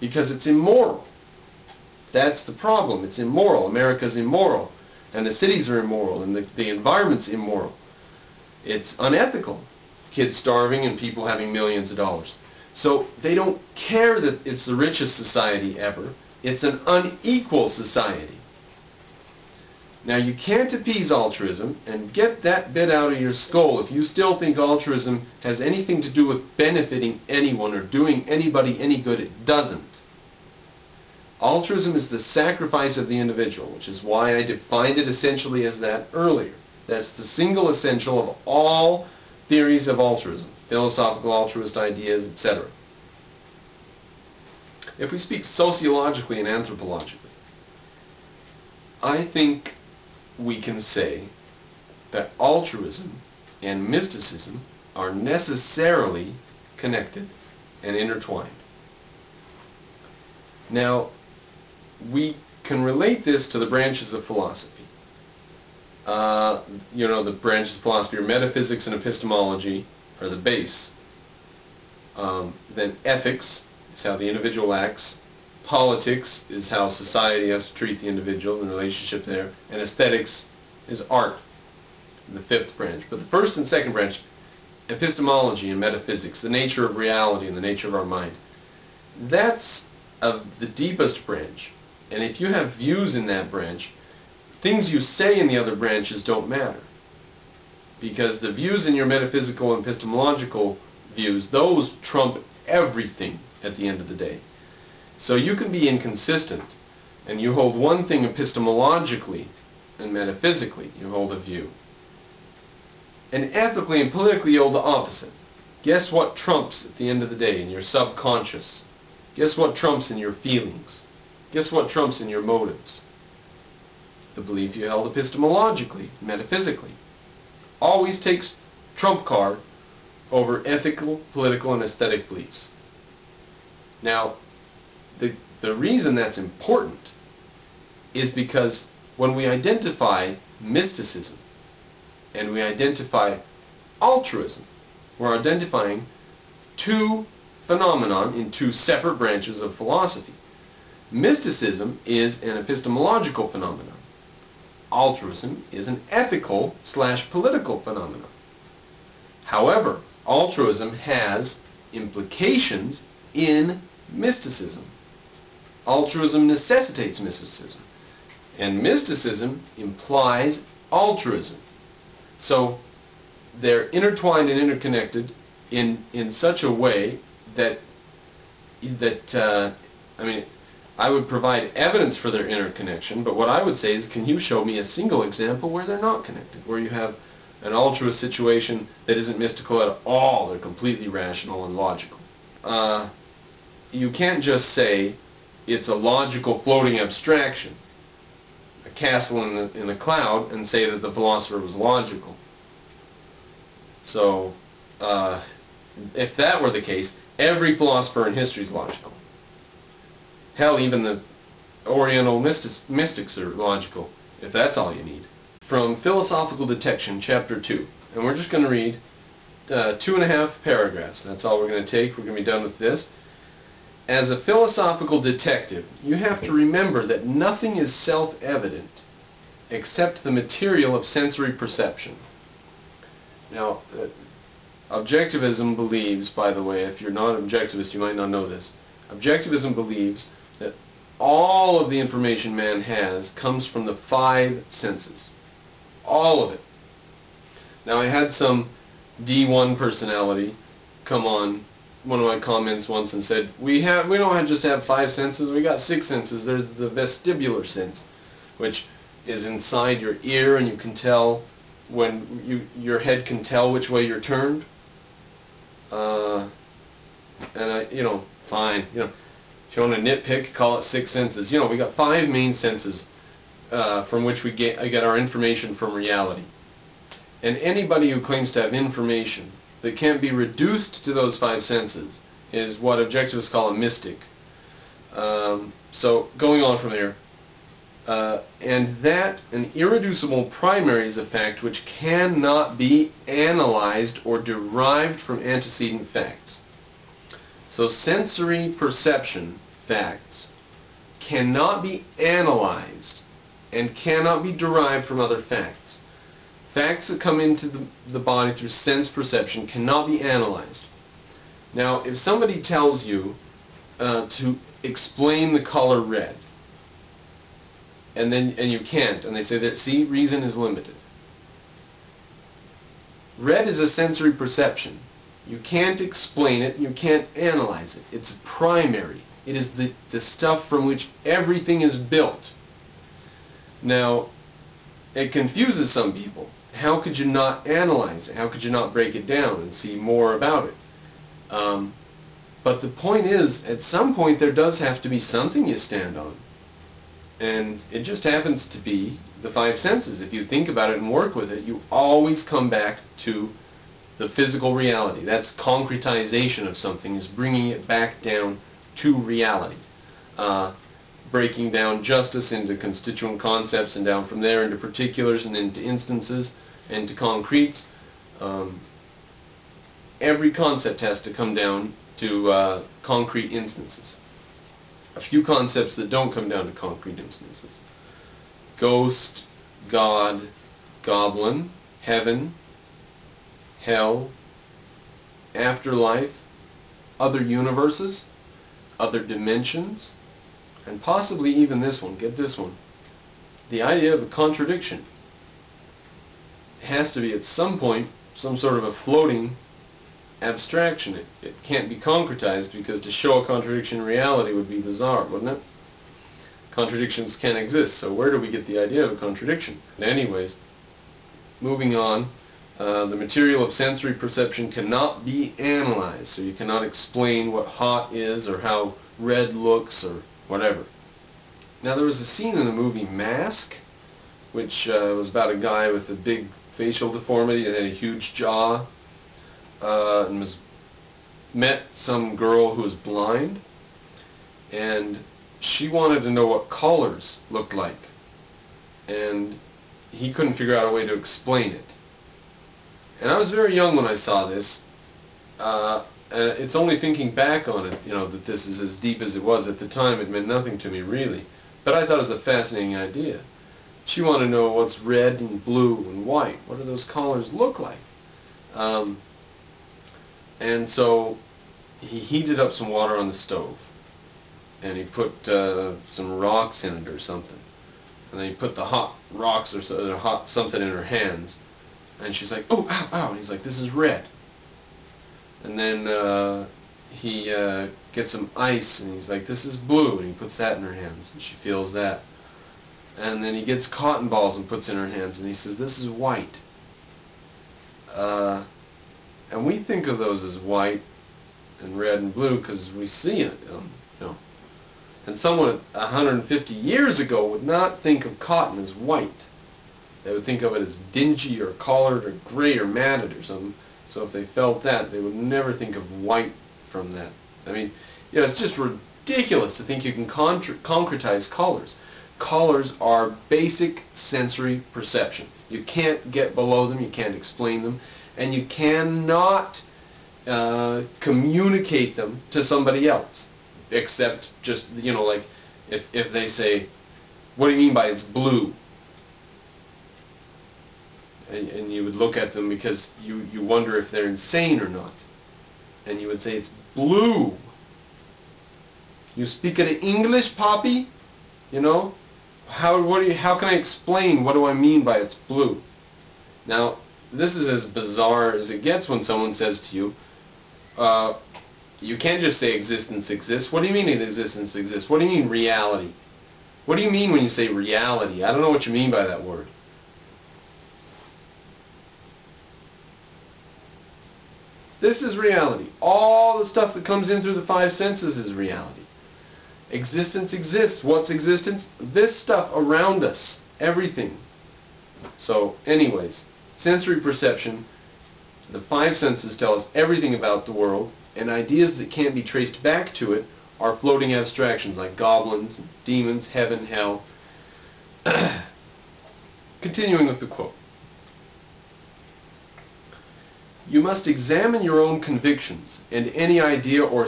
because it's immoral. That's the problem. It's immoral. America's immoral, and the cities are immoral, and the environment's immoral. It's unethical. Kids starving and people having millions of dollars. So they don't care that it's the richest society ever. It's an unequal society. Now you can't appease altruism, and get that bit out of your skull if you still think altruism has anything to do with benefiting anyone or doing anybody any good. It doesn't. Altruism is the sacrifice of the individual, which is why I defined it essentially as that earlier. That's the single essential of all theories of altruism, philosophical altruist ideas, etc. If we speak sociologically and anthropologically, I think we can say that altruism and mysticism are necessarily connected and intertwined. Now, we can relate this to the branches of philosophy. The branches of philosophy are metaphysics and epistemology are the base. Then ethics is how the individual acts. Politics is how society has to treat the individual and the relationship there. And aesthetics is art, the fifth branch. But the first and second branch, epistemology and metaphysics, the nature of reality and the nature of our mind, that's of the deepest branch. And if you have views in that branch, things you say in the other branches don't matter. Because the views in your metaphysical and epistemological views, those trump everything at the end of the day. So you can be inconsistent, and you hold one thing epistemologically and metaphysically, you hold a view. And ethically and politically you hold the opposite. Guess what trumps at the end of the day in your subconscious? Guess what trumps in your feelings? Guess what trumps in your motives? The belief you held epistemologically, metaphysically. Always takes trump card over ethical, political, and aesthetic beliefs. Now, the reason that's important is because when we identify mysticism and we identify altruism, we're identifying two phenomenon in two separate branches of philosophy. Mysticism is an epistemological phenomenon. Altruism is an ethical/political phenomenon. However, altruism has implications in mysticism. Altruism necessitates mysticism, and mysticism implies altruism. So they're intertwined and interconnected in such a way that I would provide evidence for their interconnection, but what I would say is, can you show me a single example where they're not connected, where you have an altruist situation that isn't mystical at all, they're completely rational and logical? You can't just say it's a logical floating abstraction, a castle in the cloud, and say that the philosopher was logical. So, if that were the case, every philosopher in history is logical. Hell, even the Oriental mystics are logical, if that's all you need. From Philosophical Detection, Chapter 2. And we're just going to read 2.5 paragraphs. That's all we're going to take. We're going to be done with this. As a philosophical detective, you have to remember that nothing is self-evident except the material of sensory perception. Now, objectivism believes, by the way, if you're not an objectivist, you might not know this. Objectivism believes that all of the information man has comes from the 5 senses. All of it. Now, I had some D1 personality come on one of my comments once and said, we don't just have 5 senses, we got 6 senses. There's the vestibular sense, which is inside your ear, and you can tell when your head can tell which way you're turned. And fine, if you want to nitpick, call it 6 senses. We got 5 main senses from which we get our information from reality. And anybody who claims to have information that can't be reduced to those 5 senses is what objectivists call a mystic. So going on from there, and that an irreducible primary is a fact which cannot be analyzed or derived from antecedent facts. So sensory perception, facts cannot be analyzed and cannot be derived from other facts. Facts that come into the body through sense perception cannot be analyzed. Now, if somebody tells you to explain the color red, and you can't, and they say that, see, reason is limited. Red is a sensory perception. You can't explain it, you can't analyze it. It's primary. It is the stuff from which everything is built. Now, it confuses some people. How could you not analyze it? How could you not break it down and see more about it? But the point is, at some point there does have to be something you stand on. And it just happens to be the five senses. If you think about it and work with it, you always come back to the physical reality. That's concretization of something, is bringing it back down to reality. Breaking down justice into constituent concepts, and down from there into particulars, and into instances, and to concretes. Every concept has to come down to concrete instances. A few concepts that don't come down to concrete instances: ghost, God, goblin, heaven, hell, afterlife, other universes, other dimensions, and possibly even this one. Get this one. The idea of a contradiction has to be at some point some sort of a floating abstraction. It can't be concretized, because to show a contradiction in reality would be bizarre, wouldn't it? Contradictions can't exist, so where do we get the idea of a contradiction? Anyways, moving on, the material of sensory perception cannot be analyzed, so you cannot explain what hot is or how red looks or whatever. Now, there was a scene in the movie Mask, which was about a guy with a big facial deformity and had a huge jaw, and met some girl who was blind, and she wanted to know what colors looked like, and he couldn't figure out a way to explain it. And I was very young when I saw this. It's only thinking back on it, that this is as deep as it was. At the time, it meant nothing to me, really. But I thought it was a fascinating idea. She wanted to know what's red and blue and white. What do those colors look like? And so he heated up some water on the stove, and he put some rocks in it or something. And then he put the hot rocks or hot something in her hands. And she's like, "Oh, ow, ow." And he's like, "This is red." And then he gets some ice, and he's like, "This is blue." And he puts that in her hands, and she feels that. And then he gets cotton balls and puts in her hands, and he says, "This is white." And we think of those as white and red and blue because we see it. And someone 150 years ago would not think of cotton as white. They would think of it as dingy or colored or gray or matted or something. So if they felt that, they would never think of white from that. I mean, it's just ridiculous to think you can concretize colors. Colors are basic sensory perception. You can't get below them, you can't explain them, and you cannot communicate them to somebody else, except just, like if they say, "What do you mean by it's blue?" And you would look at them because you wonder if they're insane or not. And you would say, "It's blue." "You speak of English, Poppy?" How can I explain what do I mean by it's blue? Now, this is as bizarre as it gets when someone says to you, you can't just say existence exists. What do you mean existence exists? What do you mean reality? What do you mean when you say reality? I don't know what you mean by that word. This is reality. All the stuff that comes in through the five senses is reality. Existence exists. What's existence? This stuff around us. Everything. So, anyways, sensory perception, the five senses tell us everything about the world, and ideas that can't be traced back to it are floating abstractions like goblins, demons, heaven, hell. Continuing with the quote. "You must examine your own convictions, and any idea or